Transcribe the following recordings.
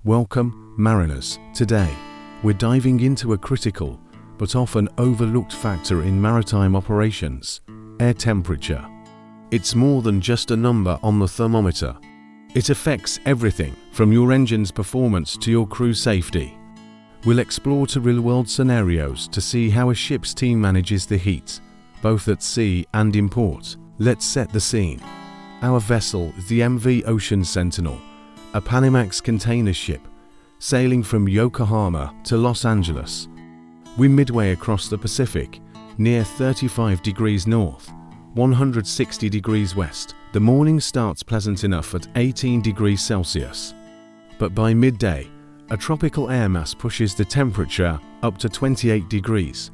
Welcome, mariners. Today, we're diving into a critical, but often overlooked factor in maritime operations: air temperature. It's more than just a number on the thermometer. It affects everything from your engine's performance to your crew safety. We'll explore to real-world scenarios to see how a ship's team manages the heat, both at sea and in port. Let's set the scene. Our vessel is the MV Ocean Sentinel, a Panamax container ship, sailing from Yokohama to Los Angeles. We're midway across the Pacific, near 35 degrees north, 160 degrees west. The morning starts pleasant enough at 18 degrees Celsius. But by midday, a tropical air mass pushes the temperature up to 28 degrees.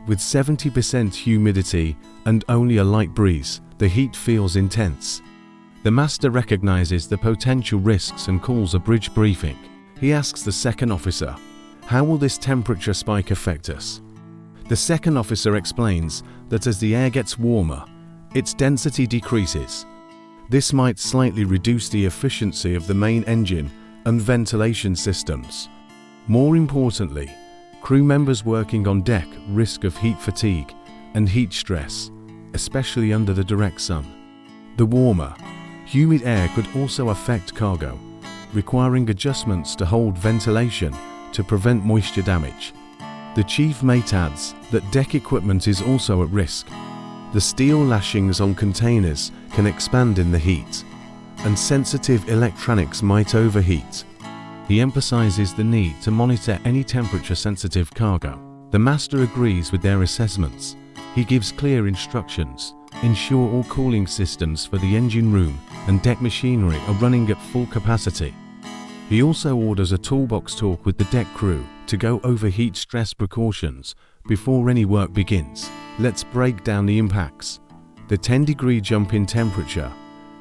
With 70% humidity and only a light breeze, the heat feels intense. The master recognizes the potential risks and calls a bridge briefing. He asks the second officer, "How will this temperature spike affect us?" The second officer explains that as the air gets warmer, its density decreases. This might slightly reduce the efficiency of the main engine and ventilation systems. More importantly, crew members working on deck risk of heat fatigue and heat stress, especially under the direct sun. The warmer, humid air could also affect cargo, requiring adjustments to hold ventilation to prevent moisture damage. The chief mate adds that deck equipment is also at risk. The steel lashings on containers can expand in the heat, and sensitive electronics might overheat. He emphasizes the need to monitor any temperature-sensitive cargo. The master agrees with their assessments. He gives clear instructions: ensure all cooling systems for the engine room and deck machinery are running at full capacity. He also orders a toolbox talk with the deck crew to go over heat stress precautions before any work begins. Let's break down the impacts. The 10-degree jump in temperature,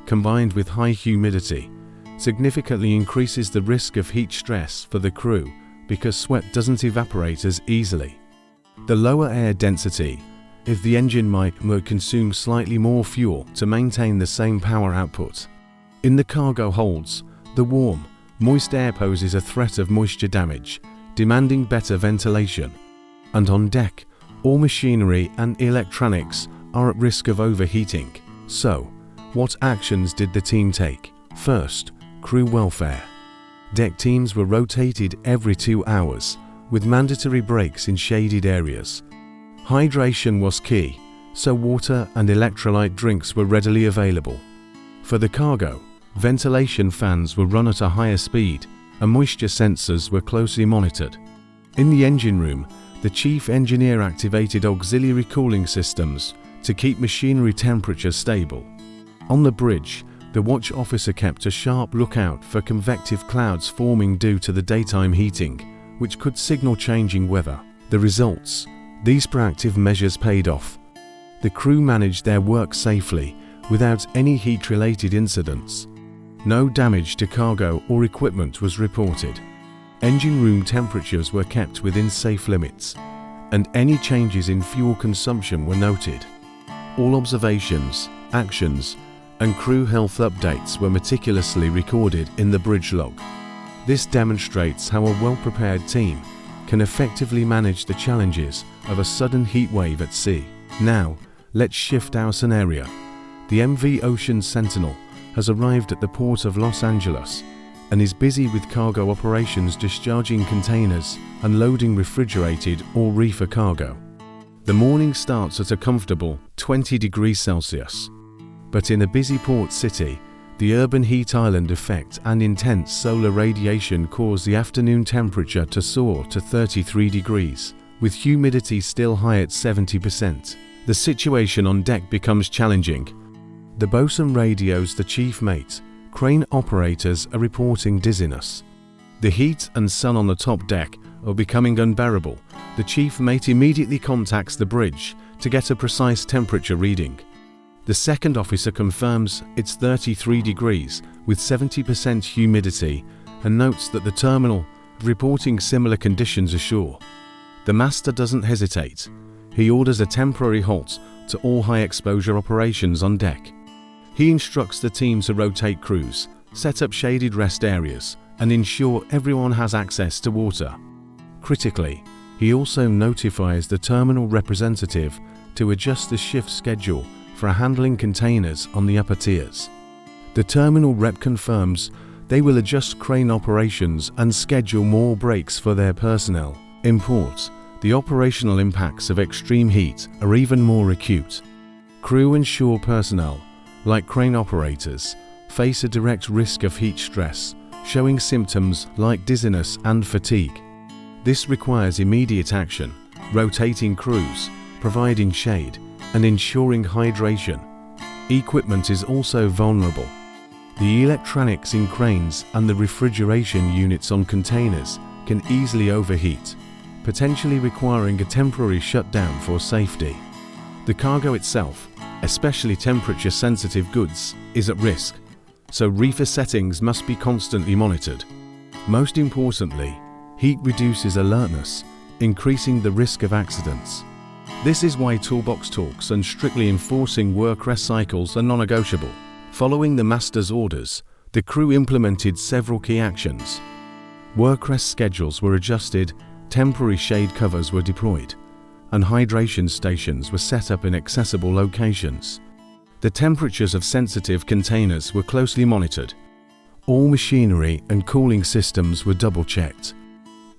combined with high humidity, significantly increases the risk of heat stress for the crew because sweat doesn't evaporate as easily. The lower air density, if the engine might consume slightly more fuel to maintain the same power output. In the cargo holds, the warm, moist air poses a threat of moisture damage, demanding better ventilation. And on deck, all machinery and electronics are at risk of overheating. So, what actions did the team take? First, crew welfare. Deck teams were rotated every 2 hours, with mandatory breaks in shaded areas. Hydration was key, so water and electrolyte drinks were readily available. For the cargo, ventilation fans were run at a higher speed, and moisture sensors were closely monitored. In the engine room, the chief engineer activated auxiliary cooling systems to keep machinery temperature stable. On the bridge, the watch officer kept a sharp lookout for convective clouds forming due to the daytime heating, which could signal changing weather. The results: these proactive measures paid off. The crew managed their work safely without any heat-related incidents. No damage to cargo or equipment was reported. Engine room temperatures were kept within safe limits, and any changes in fuel consumption were noted. All observations, actions, and crew health updates were meticulously recorded in the bridge log. This demonstrates how a well-prepared team can effectively manage the challenges of a sudden heat wave at sea. Now, let's shift our scenario. The MV Ocean Sentinel has arrived at the port of Los Angeles and is busy with cargo operations, discharging containers and loading refrigerated or reefer cargo. The morning starts at a comfortable 20 degrees Celsius. But in a busy port city, the urban heat island effect and intense solar radiation cause the afternoon temperature to soar to 33 degrees, with humidity still high at 70%. The situation on deck becomes challenging. The bosun radios the chief mate. Crane operators are reporting dizziness. The heat and sun on the top deck are becoming unbearable. The chief mate immediately contacts the bridge to get a precise temperature reading. The second officer confirms it's 33 degrees with 70% humidity and notes that the terminal reporting similar conditions ashore. The master doesn't hesitate. He orders a temporary halt to all high-exposure operations on deck. He instructs the team to rotate crews, set up shaded rest areas, and ensure everyone has access to water. Critically, he also notifies the terminal representative to adjust the shift schedule for handling containers on the upper tiers. The terminal rep confirms they will adjust crane operations and schedule more breaks for their personnel. In ports, the operational impacts of extreme heat are even more acute. Crew and shore personnel, like crane operators, face a direct risk of heat stress, showing symptoms like dizziness and fatigue. This requires immediate action, rotating crews, providing shade, and ensuring hydration. Equipment is also vulnerable. The electronics in cranes and the refrigeration units on containers can easily overheat, potentially requiring a temporary shutdown for safety. The cargo itself, especially temperature-sensitive goods, is at risk, so reefer settings must be constantly monitored. Most importantly, heat reduces alertness, increasing the risk of accidents. This is why toolbox talks and strictly enforcing work rest cycles are non-negotiable. Following the master's orders, the crew implemented several key actions. Work rest schedules were adjusted, temporary shade covers were deployed, and hydration stations were set up in accessible locations. The temperatures of sensitive containers were closely monitored. All machinery and cooling systems were double-checked.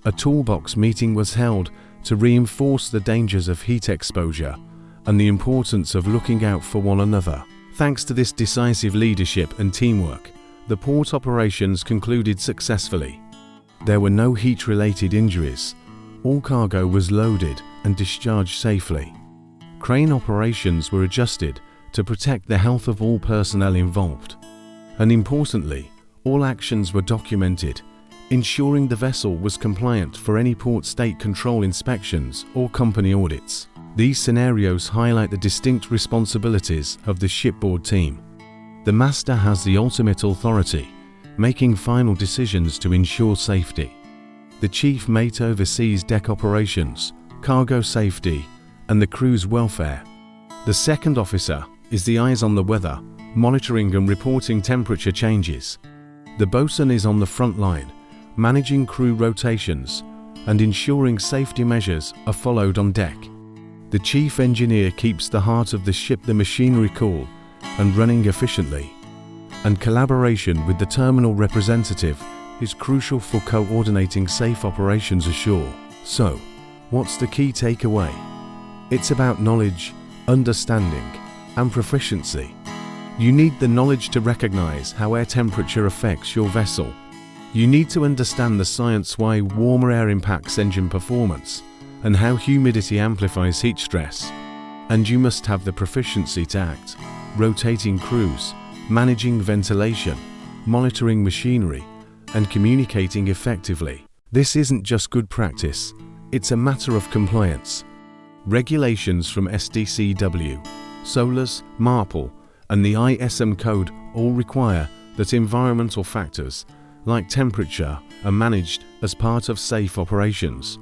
A toolbox meeting was held to reinforce the dangers of heat exposure and the importance of looking out for one another. Thanks to this decisive leadership and teamwork, the port operations concluded successfully. There were no heat-related injuries. All cargo was loaded and discharged safely. Crane operations were adjusted to protect the health of all personnel involved. And importantly, all actions were documented, ensuring the vessel was compliant for any port state control inspections or company audits. These scenarios highlight the distinct responsibilities of the shipboard team. The master has the ultimate authority, making final decisions to ensure safety. The chief mate oversees deck operations, cargo safety, and the crew's welfare. The second officer is the eyes on the weather, monitoring and reporting temperature changes. The boatswain is on the front line, managing crew rotations and ensuring safety measures are followed on deck. The chief engineer keeps the heart of the ship, the machinery, cool and running efficiently. And collaboration with the terminal representative is crucial for coordinating safe operations ashore. So, what's the key takeaway? It's about knowledge, understanding, and proficiency. You need the knowledge to recognize how air temperature affects your vessel. You need to understand the science why warmer air impacts engine performance and how humidity amplifies heat stress. And you must have the proficiency to act, rotating crews, managing ventilation, monitoring machinery, and communicating effectively. This isn't just good practice, it's a matter of compliance. Regulations from SDCW, SOLAS, MARPOL, and the ISM code all require that environmental factors, like temperature, are managed as part of safe operations.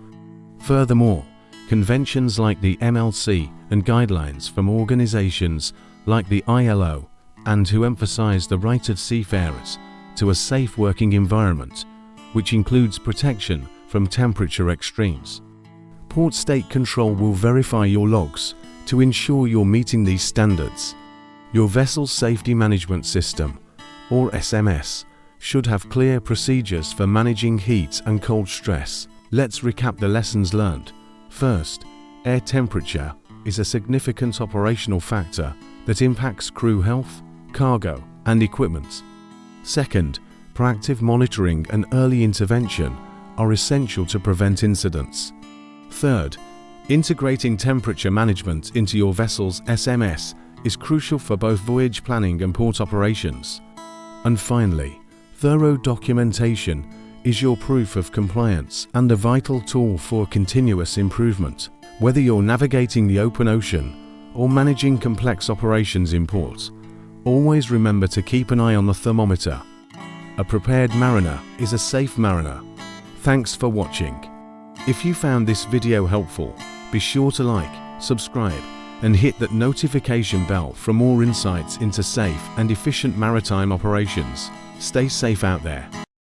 Furthermore, conventions like the MLC and guidelines from organizations like the ILO and who emphasize the right of seafarers to a safe working environment, which includes protection from temperature extremes. Port State Control will verify your logs to ensure you're meeting these standards. Your vessel's safety management system, or SMS, should have clear procedures for managing heat and cold stress. Let's recap the lessons learned. First, air temperature is a significant operational factor that impacts crew health, cargo, and equipment. Second, proactive monitoring and early intervention are essential to prevent incidents. Third, integrating temperature management into your vessel's SMS is crucial for both voyage planning and port operations. And finally, thorough documentation is your proof of compliance and a vital tool for continuous improvement. Whether you're navigating the open ocean or managing complex operations in port, always remember to keep an eye on the thermometer. A prepared mariner is a safe mariner. Thanks for watching. If you found this video helpful, be sure to like, subscribe, and hit that notification bell for more insights into safe and efficient maritime operations. Stay safe out there.